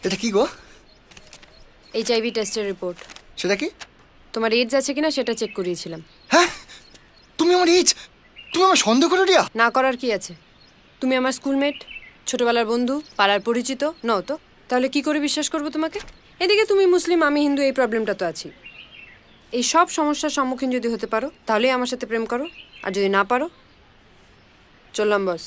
এটা কি গো? এইচআইভি টেস্টের রিপোর্ট। সেটা কি? তোমার এইডস আছে কিনা সেটা চেক করিয়েছিলাম। হ্যাঁ, তুমি আমার সন্দেহ করো রিয়া? না করার কি আছে? তুমি আমার স্কুলমেট, ছোটবেলার বন্ধু, পাড়ার পরিচিত নও তো? তাহলে কি করে বিশ্বাস করবো তোমাকে? এদিকে তুমি মুসলিম, আমি হিন্দু, এই প্রবলেমটা তো আছি। এই সব সমস্যার সম্মুখীন যদি হতে পারো তাহলেই আমার সাথে প্রেম করো, আর যদি না পারো চললাম বস।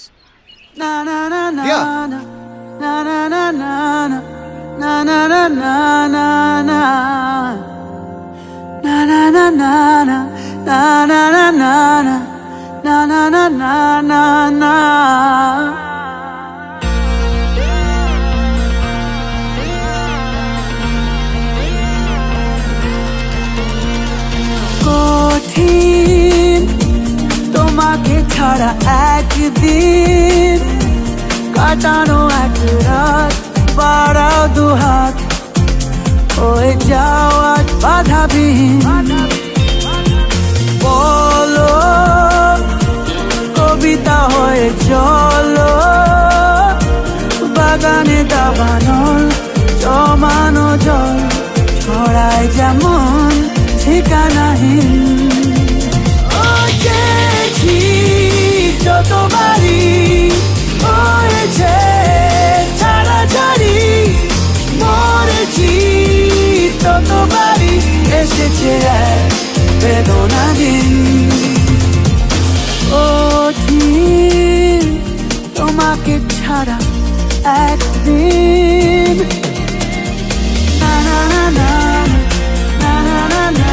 কঠিন তোমাকে ছাড়া একদিন কাটানো, এক রাত বাড়াও দুহাত হয়ে যাওয়া বাধাবিহীন। বলো কবিতা হয়ে চলো, বাগানে দাবানল জমানো জল ছড়ায় যেমন ঠিকানাহীন। ও চেয়েছি যতবারই হয়েছে ছাড়াছাড়ি, মরেছি ততবারই এসেছে এক বেদনা দিন। ও ঠিক তোমাকে ছাড়া একদিন না না না না না না না না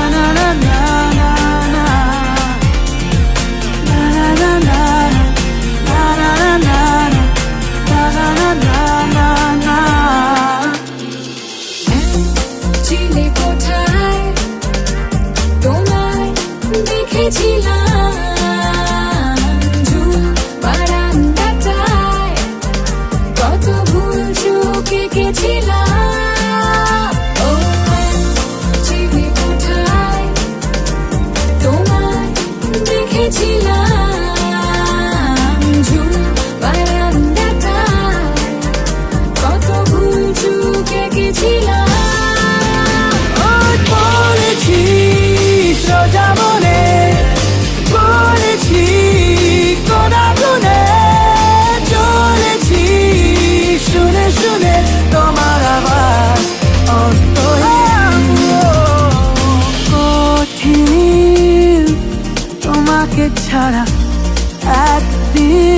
na na na na na na na na na na চিলে কোথায় তোমায় দেখেছিলাম, ঝুল বারান্দাটায় কত ভুল চোখ এঁকেছিলাম। ও চিলে কোথায় তোমায় দেখেছিলাম, ঝুল বারান্দাটায় কত ভুল চোখ এঁকেছিলাম। পড়েছি সোজা মনে, পড়েছি কোনা গুনে, চলেছি শুনে শুনে তোমার আবার অন্তহীন। কঠিন তোমাকে ছাড়া একদিন